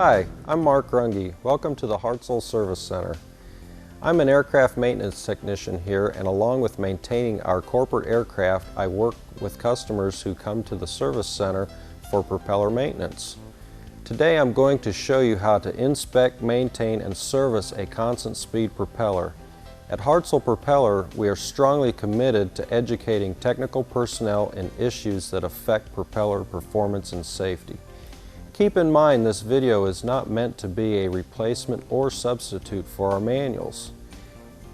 Hi, I'm Mark Runge. Welcome to the Hartzell Service Center. I'm an aircraft maintenance technician here, and along with maintaining our corporate aircraft, I work with customers who come to the service center for propeller maintenance. Today I'm going to show you how to inspect, maintain, and service a constant speed propeller. At Hartzell Propeller, we are strongly committed to educating technical personnel in issues that affect propeller performance and safety. Keep in mind this video is not meant to be a replacement or substitute for our manuals.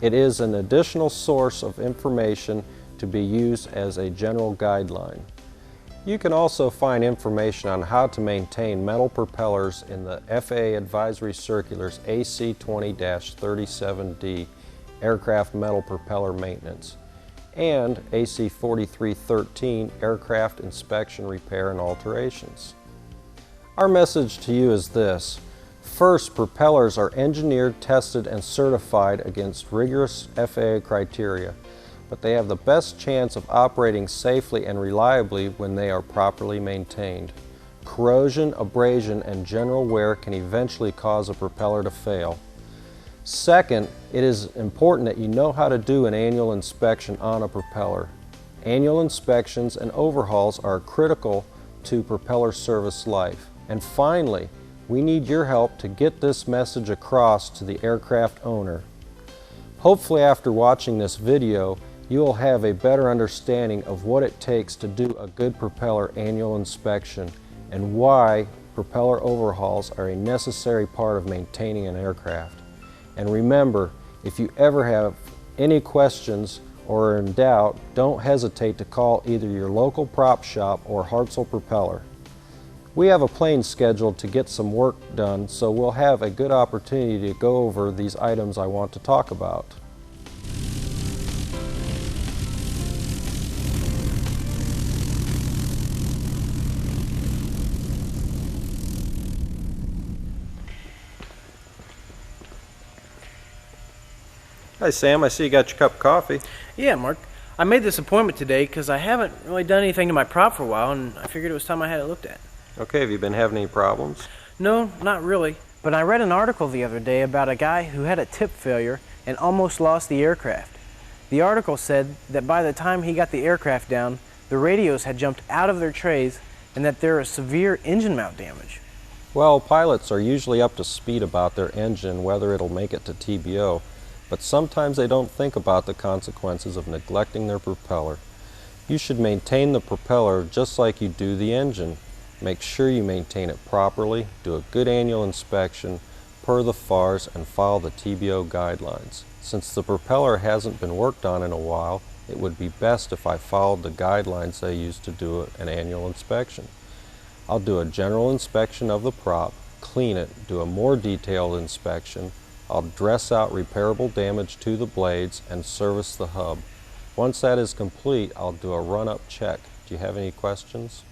It is an additional source of information to be used as a general guideline. You can also find information on how to maintain metal propellers in the FAA Advisory Circulars AC 20-37D Aircraft Metal Propeller Maintenance and AC 4313 Aircraft Inspection, Repair, and Alterations. Our message to you is this. First, propellers are engineered, tested, and certified against rigorous FAA criteria, but they have the best chance of operating safely and reliably when they are properly maintained. Corrosion, abrasion, and general wear can eventually cause a propeller to fail. Second, it is important that you know how to do an annual inspection on a propeller. Annual inspections and overhauls are critical to propeller service life. And finally, we need your help to get this message across to the aircraft owner. Hopefully after watching this video, you will have a better understanding of what it takes to do a good propeller annual inspection and why propeller overhauls are a necessary part of maintaining an aircraft. And remember, if you ever have any questions or are in doubt, don't hesitate to call either your local prop shop or Hartzell Propeller. We have a plane scheduled to get some work done, so we'll have a good opportunity to go over these items I want to talk about. Hi Sam, I see you got your cup of coffee. Yeah, Mark. I made this appointment today because I haven't really done anything to my prop for a while, and I figured it was time I had it looked at. Okay, have you been having any problems? No, not really. But I read an article the other day about a guy who had a tip failure and almost lost the aircraft. The article said that by the time he got the aircraft down, the radios had jumped out of their trays and that there is severe engine mount damage. Well, pilots are usually up to speed about their engine, whether it'll make it to TBO, but sometimes they don't think about the consequences of neglecting their propeller. You should maintain the propeller just like you do the engine. Make sure you maintain it properly, do a good annual inspection per the FARs, and follow the TBO guidelines. Since the propeller hasn't been worked on in a while, it would be best if I followed the guidelines I use to do an annual inspection. I'll do a general inspection of the prop, clean it, do a more detailed inspection. I'll dress out repairable damage to the blades and service the hub. Once that is complete, I'll do a run-up check. Do you have any questions?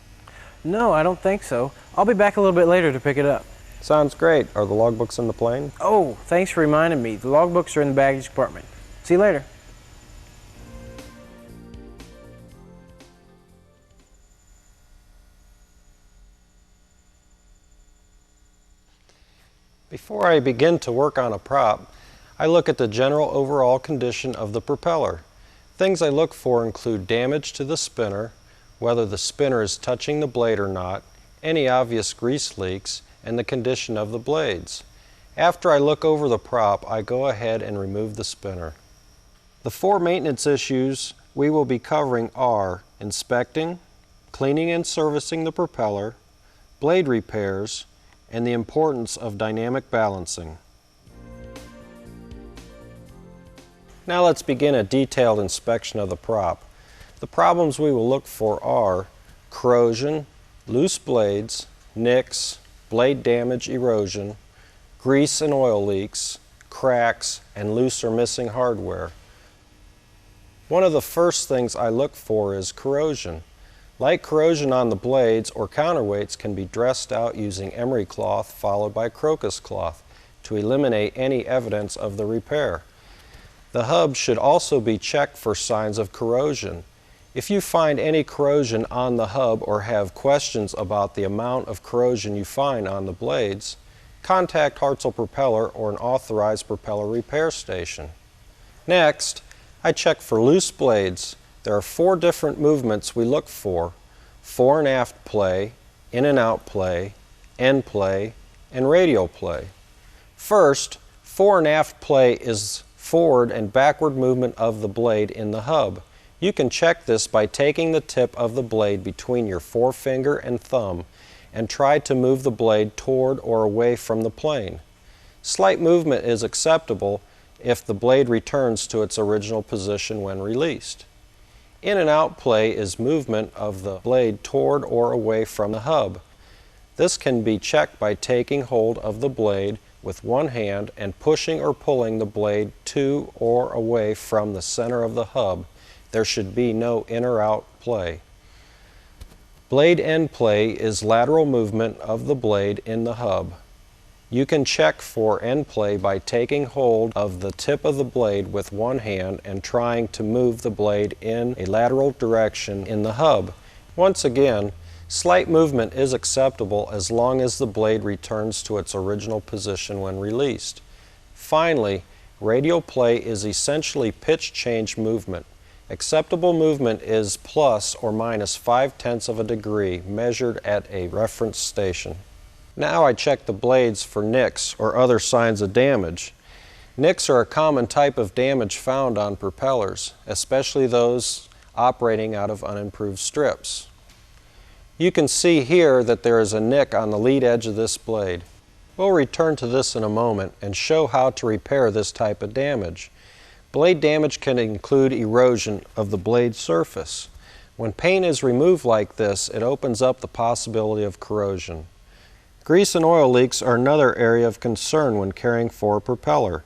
No, I don't think so. I'll be back a little bit later to pick it up. Sounds great. Are the logbooks in the plane? Oh, thanks for reminding me. The logbooks are in the baggage compartment. See you later. Before I begin to work on a prop, I look at the general overall condition of the propeller. Things I look for include damage to the spinner, whether the spinner is touching the blade or not, any obvious grease leaks, and the condition of the blades. After I look over the prop, I go ahead and remove the spinner. The 4 maintenance issues we will be covering are inspecting, cleaning and servicing the propeller, blade repairs, and the importance of dynamic balancing. Now let's begin a detailed inspection of the prop. The problems we will look for are corrosion, loose blades, nicks, blade damage, erosion, grease and oil leaks, cracks, and loose or missing hardware. One of the first things I look for is corrosion. Light corrosion on the blades or counterweights can be dressed out using emery cloth followed by crocus cloth to eliminate any evidence of the repair. The hub should also be checked for signs of corrosion. If you find any corrosion on the hub or have questions about the amount of corrosion you find on the blades, contact Hartzell Propeller or an authorized propeller repair station. Next, I check for loose blades. There are 4 different movements we look for: fore and aft play, in and out play, end play, and radial play. First, fore and aft play is forward and backward movement of the blade in the hub. You can check this by taking the tip of the blade between your forefinger and thumb and try to move the blade toward or away from the plane. Slight movement is acceptable if the blade returns to its original position when released. In and out play is movement of the blade toward or away from the hub. This can be checked by taking hold of the blade with one hand and pushing or pulling the blade to or away from the center of the hub. There should be no in or out play. Blade end play is lateral movement of the blade in the hub. You can check for end play by taking hold of the tip of the blade with one hand and trying to move the blade in a lateral direction in the hub. Once again, slight movement is acceptable as long as the blade returns to its original position when released. Finally, radial play is essentially pitch change movement. Acceptable movement is plus or minus 5/10 of a degree measured at a reference station. Now I check the blades for nicks or other signs of damage. Nicks are a common type of damage found on propellers, especially those operating out of unimproved strips. You can see here that there is a nick on the lead edge of this blade. We'll return to this in a moment and show how to repair this type of damage. Blade damage can include erosion of the blade surface. When paint is removed like this, it opens up the possibility of corrosion. Grease and oil leaks are another area of concern when caring for a propeller.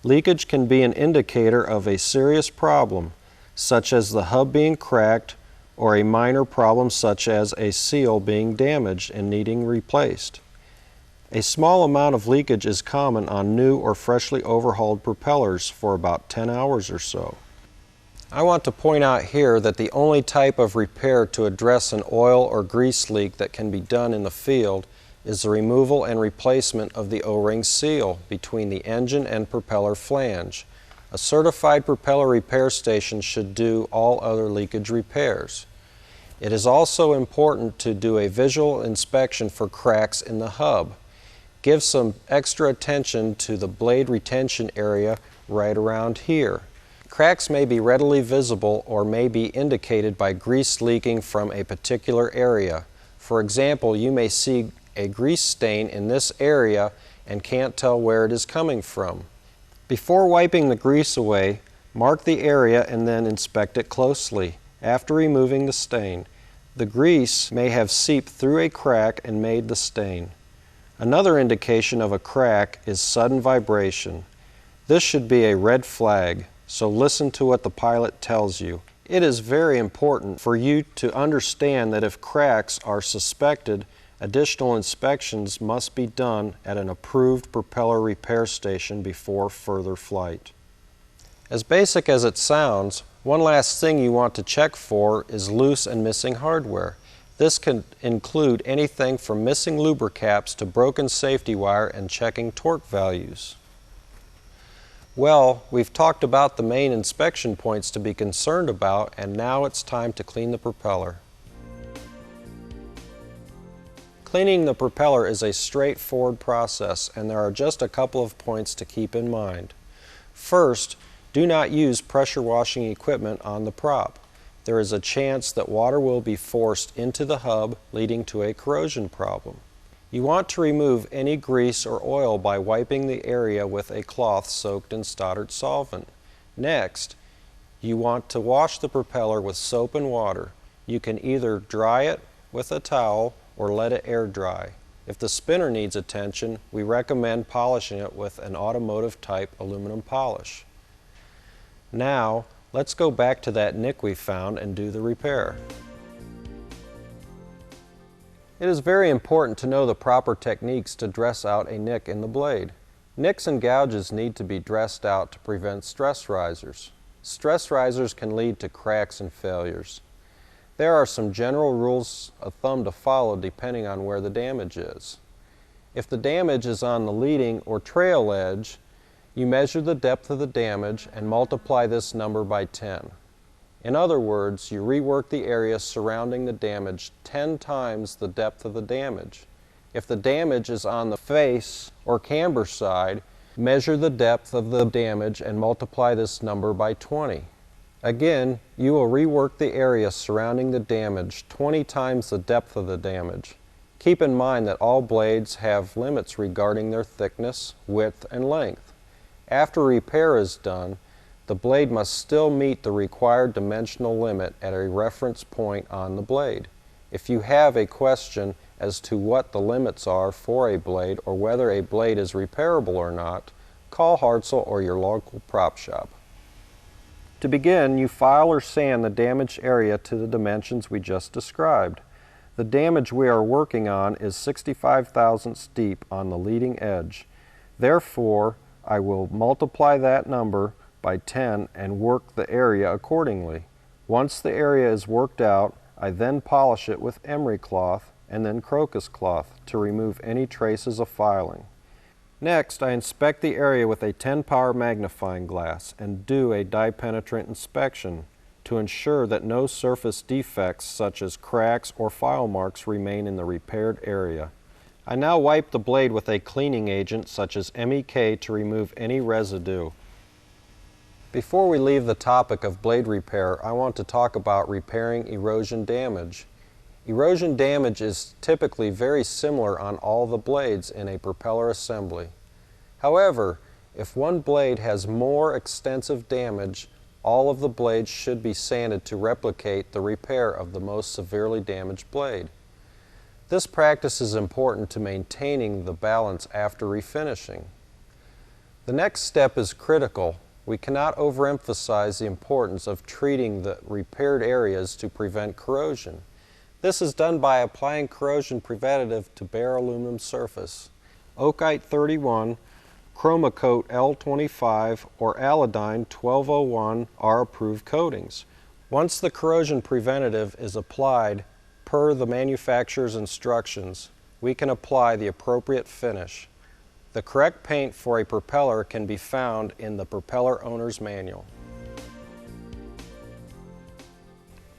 Leakage can be an indicator of a serious problem, such as the hub being cracked, or a minor problem such as a seal being damaged and needing replaced. A small amount of leakage is common on new or freshly overhauled propellers for about 10 hours or so. I want to point out here that the only type of repair to address an oil or grease leak that can be done in the field is the removal and replacement of the O-ring seal between the engine and propeller flange. A certified propeller repair station should do all other leakage repairs. It is also important to do a visual inspection for cracks in the hub. Give some extra attention to the blade retention area right around here. Cracks may be readily visible or may be indicated by grease leaking from a particular area. For example, you may see a grease stain in this area and can't tell where it is coming from. Before wiping the grease away, mark the area and then inspect it closely. After removing the stain, the grease may have seeped through a crack and made the stain. Another indication of a crack is sudden vibration. This should be a red flag, so listen to what the pilot tells you. It is very important for you to understand that if cracks are suspected, additional inspections must be done at an approved propeller repair station before further flight. As basic as it sounds, one last thing you want to check for is loose and missing hardware. This can include anything from missing lubricaps to broken safety wire and checking torque values. Well, we've talked about the main inspection points to be concerned about, and now it's time to clean the propeller. Cleaning the propeller is a straightforward process, and there are just a couple of points to keep in mind. First, do not use pressure washing equipment on the prop. There is a chance that water will be forced into the hub, leading to a corrosion problem. You want to remove any grease or oil by wiping the area with a cloth soaked in Stoddard solvent. Next, you want to wash the propeller with soap and water. You can either dry it with a towel or let it air dry. If the spinner needs attention, we recommend polishing it with an automotive type aluminum polish. Now, let's go back to that nick we found and do the repair. It is very important to know the proper techniques to dress out a nick in the blade. Nicks and gouges need to be dressed out to prevent stress risers. Stress risers can lead to cracks and failures. There are some general rules of thumb to follow depending on where the damage is. If the damage is on the leading or trail edge, you measure the depth of the damage and multiply this number by 10. In other words, you rework the area surrounding the damage 10 times the depth of the damage. If the damage is on the face or camber side, measure the depth of the damage and multiply this number by 20. Again, you will rework the area surrounding the damage 20 times the depth of the damage. Keep in mind that all blades have limits regarding their thickness, width, and length. After repair is done, the blade must still meet the required dimensional limit at a reference point on the blade. If you have a question as to what the limits are for a blade or whether a blade is repairable or not, call Hartzell or your local prop shop. To begin, you file or sand the damaged area to the dimensions we just described. The damage we are working on is 65 thousandths deep on the leading edge. Therefore, I will multiply that number by 10 and work the area accordingly. Once the area is worked out, I then polish it with emery cloth and then crocus cloth to remove any traces of filing. Next, I inspect the area with a 10 power magnifying glass and do a dye penetrant inspection to ensure that no surface defects such as cracks or file marks remain in the repaired area. I now wipe the blade with a cleaning agent such as MEK to remove any residue. Before we leave the topic of blade repair, I want to talk about repairing erosion damage. Erosion damage is typically very similar on all the blades in a propeller assembly. However, if one blade has more extensive damage, all of the blades should be sanded to replicate the repair of the most severely damaged blade. This practice is important to maintaining the balance after refinishing. The next step is critical. We cannot overemphasize the importance of treating the repaired areas to prevent corrosion. This is done by applying corrosion preventative to bare aluminum surface. Oakite 31, Chromacoat L25, or Aladine 1201 are approved coatings. Once the corrosion preventative is applied per the manufacturer's instructions, we can apply the appropriate finish. The correct paint for a propeller can be found in the propeller owner's manual.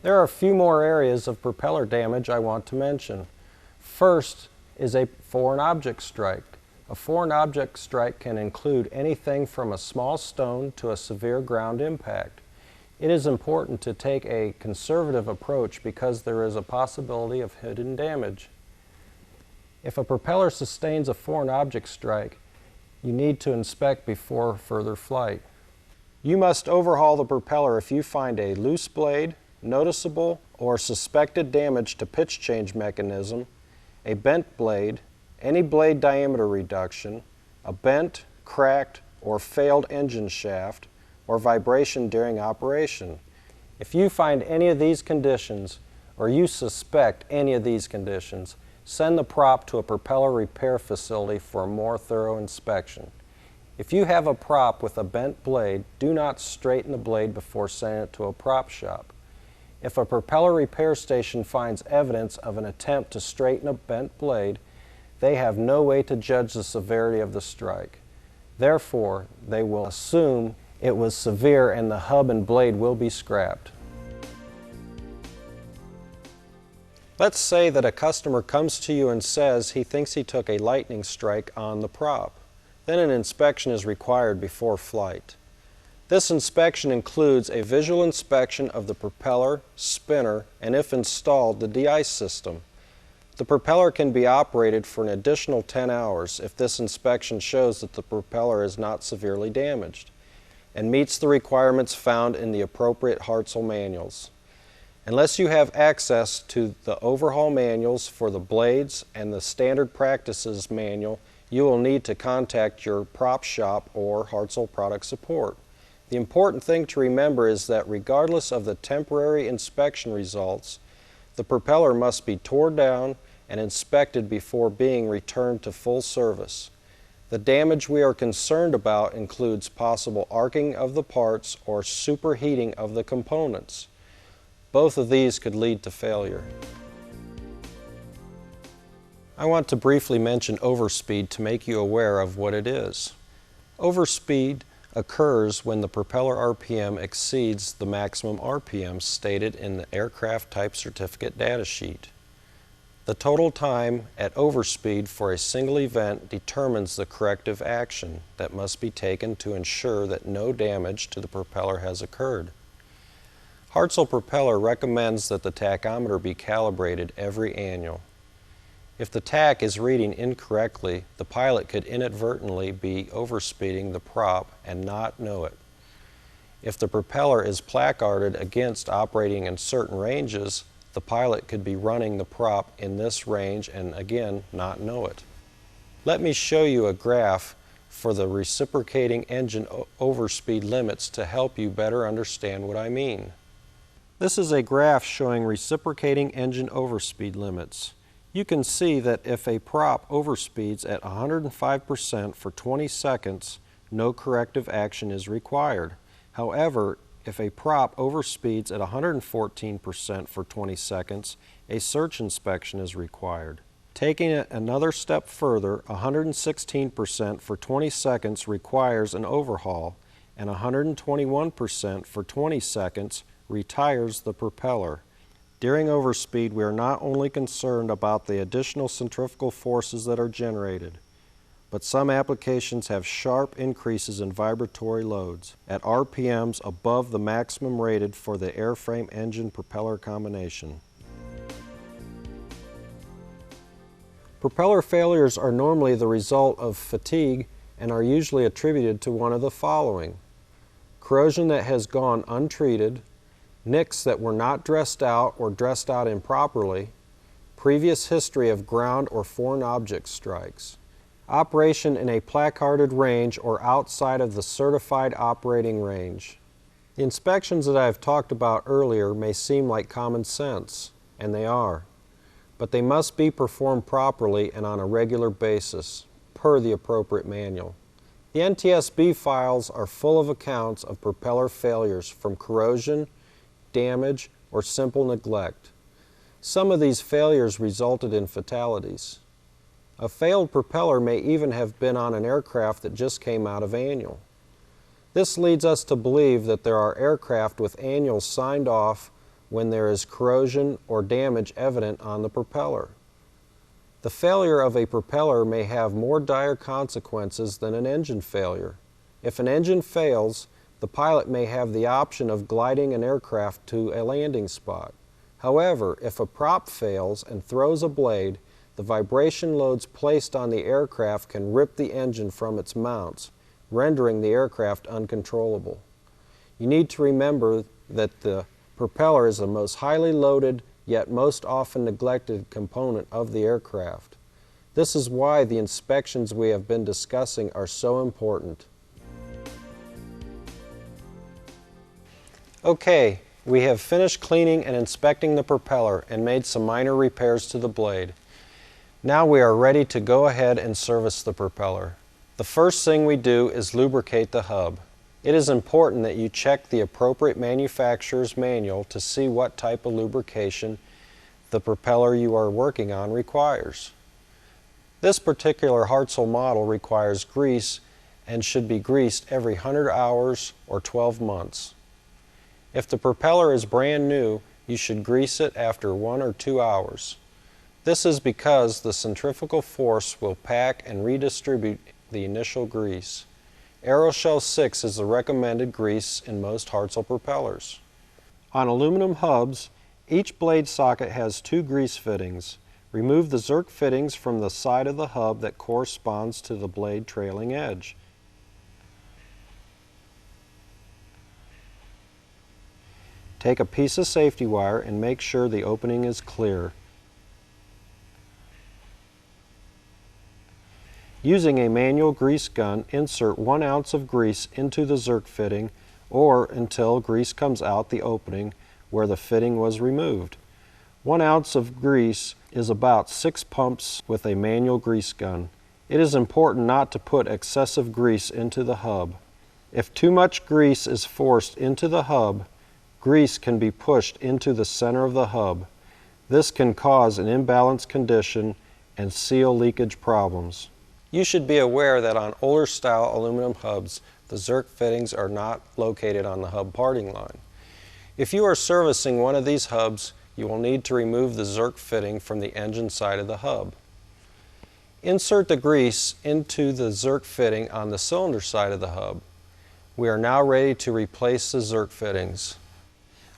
There are a few more areas of propeller damage I want to mention. First is a foreign object strike. A foreign object strike can include anything from a small stone to a severe ground impact. It is important to take a conservative approach because there is a possibility of hidden damage. If a propeller sustains a foreign object strike, you need to inspect before further flight. You must overhaul the propeller if you find a loose blade, noticeable or suspected damage to pitch change mechanism, a bent blade, any blade diameter reduction, a bent, cracked, or failed engine shaft, or vibration during operation. If you find any of these conditions, or you suspect any of these conditions, send the prop to a propeller repair facility for a more thorough inspection. If you have a prop with a bent blade, do not straighten the blade before sending it to a prop shop. If a propeller repair station finds evidence of an attempt to straighten a bent blade, they have no way to judge the severity of the strike. Therefore, they will assume it was severe and the hub and blade will be scrapped. Let's say that a customer comes to you and says he thinks he took a lightning strike on the prop. Then an inspection is required before flight. This inspection includes a visual inspection of the propeller, spinner, and if installed, the de-ice system. The propeller can be operated for an additional 10 hours if this inspection shows that the propeller is not severely damaged and meets the requirements found in the appropriate Hartzell manuals. Unless you have access to the overhaul manuals for the blades and the standard practices manual, you will need to contact your prop shop or Hartzell product support. The important thing to remember is that regardless of the temporary inspection results, the propeller must be torn down and inspected before being returned to full service. The damage we are concerned about includes possible arcing of the parts or superheating of the components. Both of these could lead to failure. I want to briefly mention overspeed to make you aware of what it is. Overspeed occurs when the propeller RPM exceeds the maximum RPM stated in the aircraft type certificate datasheet. The total time at overspeed for a single event determines the corrective action that must be taken to ensure that no damage to the propeller has occurred. Hartzell Propeller recommends that the tachometer be calibrated every annual. If the tach is reading incorrectly, the pilot could inadvertently be overspeeding the prop and not know it. If the propeller is placarded against operating in certain ranges, the pilot could be running the prop in this range and again not know it. Let me show you a graph for the reciprocating engine overspeed limits to help you better understand what I mean. This is a graph showing reciprocating engine overspeed limits. You can see that if a prop overspeeds at 105% for 20 seconds, no corrective action is required. However, if a prop overspeeds at 114% for 20 seconds, a search inspection is required. Taking it another step further, 116% for 20 seconds requires an overhaul, and 121% for 20 seconds retires the propeller. During overspeed, we are not only concerned about the additional centrifugal forces that are generated, but some applications have sharp increases in vibratory loads at RPMs above the maximum rated for the airframe engine propeller combination. Propeller failures are normally the result of fatigue and are usually attributed to one of the following: corrosion that has gone untreated, nicks that were not dressed out or dressed out improperly, previous history of ground or foreign object strikes, operation in a placarded range or outside of the certified operating range. The inspections that I have talked about earlier may seem like common sense, and they are, but they must be performed properly and on a regular basis, per the appropriate manual. The NTSB files are full of accounts of propeller failures from corrosion, damage, or simple neglect. Some of these failures resulted in fatalities. A failed propeller may even have been on an aircraft that just came out of annual. This leads us to believe that there are aircraft with annuals signed off when there is corrosion or damage evident on the propeller. The failure of a propeller may have more dire consequences than an engine failure. If an engine fails, the pilot may have the option of gliding an aircraft to a landing spot. However, if a prop fails and throws a blade, the vibration loads placed on the aircraft can rip the engine from its mounts, rendering the aircraft uncontrollable. You need to remember that the propeller is the most highly loaded yet most often neglected component of the aircraft. This is why the inspections we have been discussing are so important. Okay, we have finished cleaning and inspecting the propeller and made some minor repairs to the blade. Now we are ready to go ahead and service the propeller. The first thing we do is lubricate the hub. It is important that you check the appropriate manufacturer's manual to see what type of lubrication the propeller you are working on requires. This particular Hartzell model requires grease and should be greased every 100 hours or 12 months. If the propeller is brand new, you should grease it after 1 or 2 hours. This is because the centrifugal force will pack and redistribute the initial grease. Aeroshell 6 is the recommended grease in most Hartzell propellers. On aluminum hubs, each blade socket has 2 grease fittings. Remove the Zerk fittings from the side of the hub that corresponds to the blade trailing edge. Take a piece of safety wire and make sure the opening is clear. Using a manual grease gun, insert 1 ounce of grease into the Zerk fitting or until grease comes out the opening where the fitting was removed. 1 ounce of grease is about 6 pumps with a manual grease gun. It is important not to put excessive grease into the hub. If too much grease is forced into the hub, grease can be pushed into the center of the hub. This can cause an imbalanced condition and seal leakage problems. You should be aware that on older style aluminum hubs, the Zerk fittings are not located on the hub parting line. If you are servicing one of these hubs, you will need to remove the Zerk fitting from the engine side of the hub. Insert the grease into the Zerk fitting on the cylinder side of the hub. We are now ready to replace the Zerk fittings.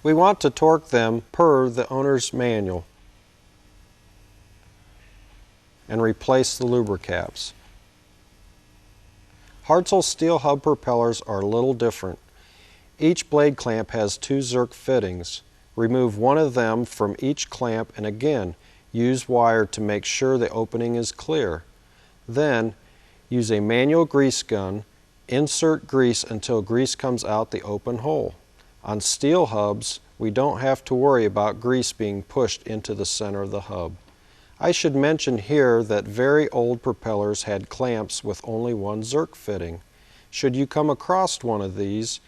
We want to torque them per the owner's manual and replace the lubricaps. Hartzell steel hub propellers are a little different. Each blade clamp has 2 Zerk fittings. Remove one of them from each clamp and again use wire to make sure the opening is clear. Then use a manual grease gun, insert grease until grease comes out the open hole. On steel hubs, we don't have to worry about grease being pushed into the center of the hub. I should mention here that very old propellers had clamps with only one Zerk fitting. Should you come across one of these,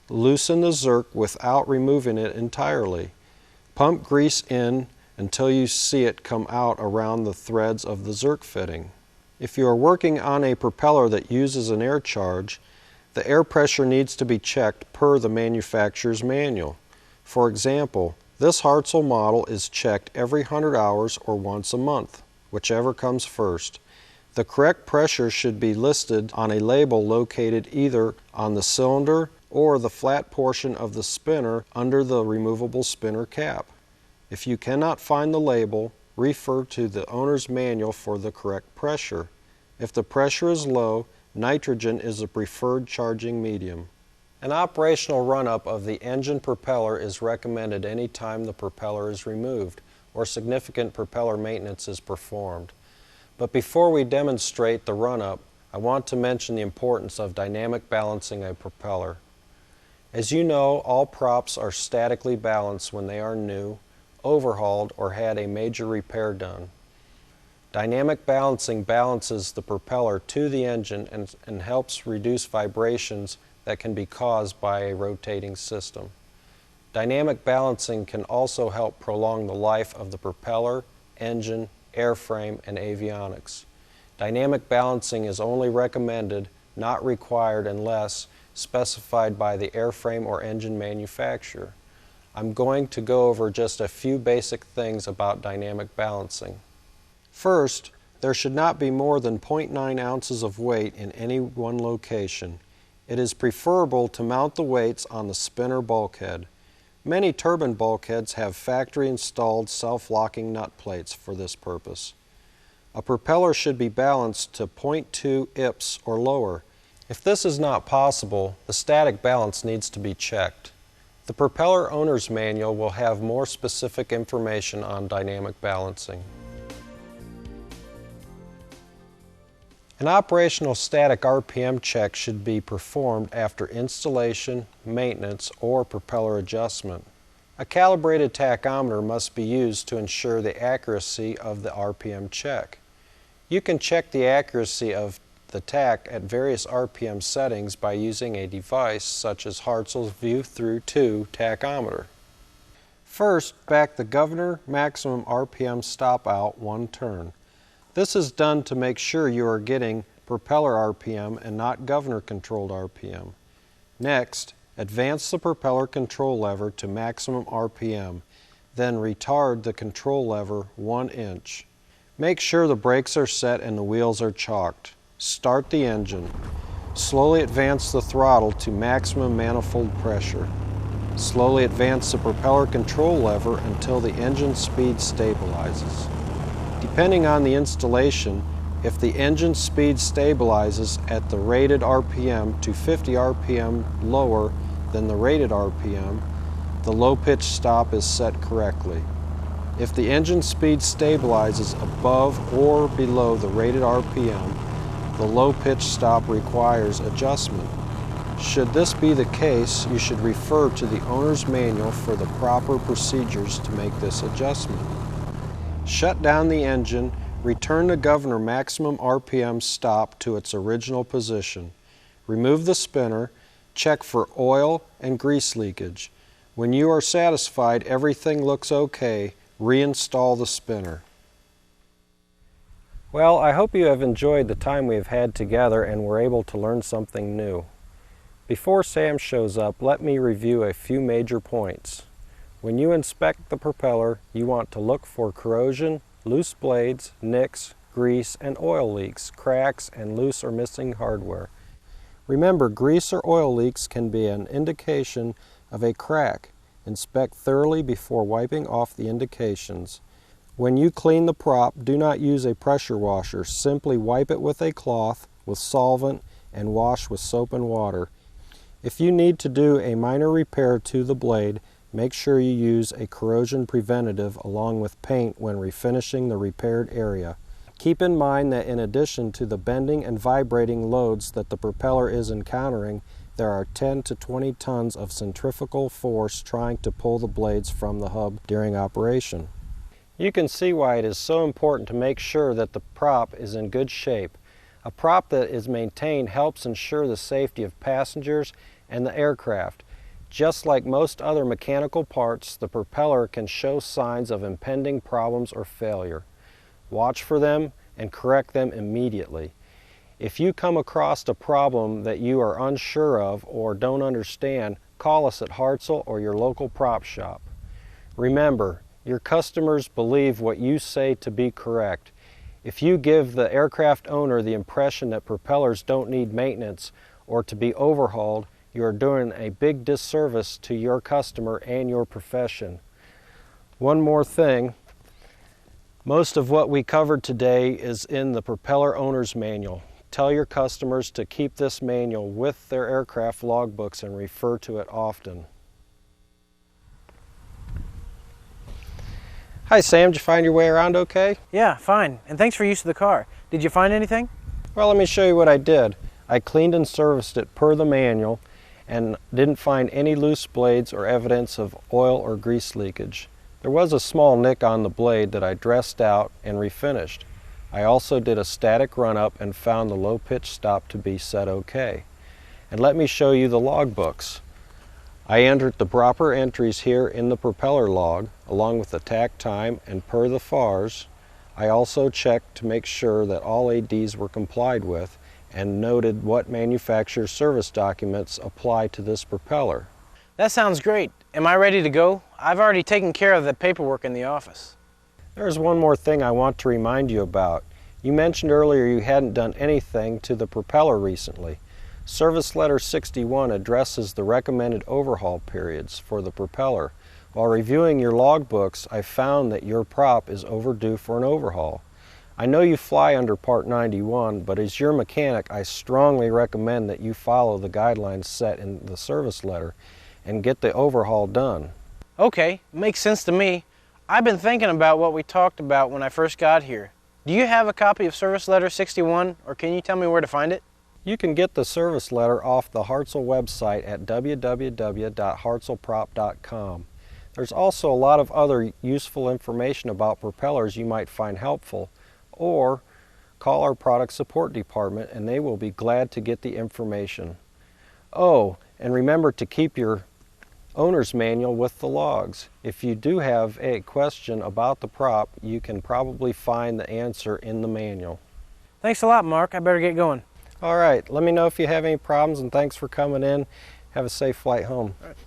loosen the Zerk without removing it entirely. Pump grease in until you see it come out around the threads of the Zerk fitting. If you are working on a propeller that uses an air charge, the air pressure needs to be checked per the manufacturer's manual. For example, this Hartzell model is checked every 100 hours or once a month, whichever comes first. The correct pressure should be listed on a label located either on the cylinder or the flat portion of the spinner under the removable spinner cap. If you cannot find the label, refer to the owner's manual for the correct pressure. If the pressure is low, nitrogen is the preferred charging medium. An operational run-up of the engine propeller is recommended any time the propeller is removed or significant propeller maintenance is performed. But before we demonstrate the run-up, I want to mention the importance of dynamic balancing a propeller. As you know, all props are statically balanced when they are new, overhauled, or had a major repair done. Dynamic balancing balances the propeller to the engine and helps reduce vibrations that can be caused by a rotating system. Dynamic balancing can also help prolong the life of the propeller, engine, airframe, and avionics. Dynamic balancing is only recommended, not required unless specified by the airframe or engine manufacturer. I'm going to go over just a few basic things about dynamic balancing. First, there should not be more than 0.9 ounces of weight in any one location. It is preferable to mount the weights on the spinner bulkhead. Many turbine bulkheads have factory-installed self-locking nut plates for this purpose. A propeller should be balanced to 0.2 IPS or lower. If this is not possible, the static balance needs to be checked. The propeller owner's manual will have more specific information on dynamic balancing. An operational static RPM check should be performed after installation, maintenance, or propeller adjustment. A calibrated tachometer must be used to ensure the accuracy of the RPM check. You can check the accuracy of the tach at various RPM settings by using a device such as Hartzell's View-Through 2 tachometer. First, back the governor maximum RPM stop out one turn. This is done to make sure you are getting propeller RPM and not governor controlled RPM. Next, advance the propeller control lever to maximum RPM, then retard the control lever 1 inch. Make sure the brakes are set and the wheels are chalked. Start the engine. Slowly advance the throttle to maximum manifold pressure. Slowly advance the propeller control lever until the engine speed stabilizes. Depending on the installation, if the engine speed stabilizes at the rated RPM to 50 RPM lower than the rated RPM, the low pitch stop is set correctly. If the engine speed stabilizes above or below the rated RPM, the low pitch stop requires adjustment. Should this be the case, you should refer to the owner's manual for the proper procedures to make this adjustment. Shut down the engine, return the governor maximum RPM stop to its original position. Remove the spinner, check for oil and grease leakage. When you are satisfied everything looks okay, reinstall the spinner. Well, I hope you have enjoyed the time we have had together and were able to learn something new. Before Sam shows up, let me review a few major points. When you inspect the propeller, you want to look for corrosion, loose blades, nicks, grease, and oil leaks, cracks, and loose or missing hardware. Remember, grease or oil leaks can be an indication of a crack. Inspect thoroughly before wiping off the indications. When you clean the prop, do not use a pressure washer. Simply wipe it with a cloth with solvent and wash with soap and water. If you need to do a minor repair to the blade, make sure you use a corrosion preventative along with paint when refinishing the repaired area. Keep in mind that in addition to the bending and vibrating loads that the propeller is encountering, there are 10 to 20 tons of centrifugal force trying to pull the blades from the hub during operation. You can see why it is so important to make sure that the prop is in good shape. A prop that is maintained helps ensure the safety of passengers and the aircraft. Just like most other mechanical parts, the propeller can show signs of impending problems or failure. Watch for them and correct them immediately. If you come across a problem that you are unsure of or don't understand, call us at Hartzell or your local prop shop. Remember, your customers believe what you say to be correct. If you give the aircraft owner the impression that propellers don't need maintenance or to be overhauled, you are doing a big disservice to your customer and your profession. One more thing, most of what we covered today is in the propeller owner's manual. Tell your customers to keep this manual with their aircraft logbooks and refer to it often. Hi Sam, did you find your way around okay? Yeah, fine. And thanks for use of the car. Did you find anything? Well, let me show you what I did. I cleaned and serviced it per the manual and didn't find any loose blades or evidence of oil or grease leakage. There was a small nick on the blade that I dressed out and refinished. I also did a static run-up and found the low pitch stop to be set okay. And let me show you the logbooks. I entered the proper entries here in the propeller log, along with the tack time and per the FARs. I also checked to make sure that all ADs were complied with and noted what manufacturer's service documents apply to this propeller. That sounds great. Am I ready to go? I've already taken care of the paperwork in the office. There's one more thing I want to remind you about. You mentioned earlier you hadn't done anything to the propeller recently. Service Letter 61 addresses the recommended overhaul periods for the propeller. While reviewing your logbooks, I found that your prop is overdue for an overhaul. I know you fly under Part 91, but as your mechanic, I strongly recommend that you follow the guidelines set in the service letter and get the overhaul done. Okay, makes sense to me. I've been thinking about what we talked about when I first got here. Do you have a copy of Service Letter 61, or can you tell me where to find it? You can get the service letter off the Hartzell website at www.hartzellprop.com. There's also a lot of other useful information about propellers you might find helpful, or call our product support department and they will be glad to get the information. Oh, and remember to keep your owner's manual with the logs. If you do have a question about the prop, you can probably find the answer in the manual. Thanks a lot, Mark. I better get going. All right, let me know if you have any problems, and thanks for coming in. Have a safe flight home. All right.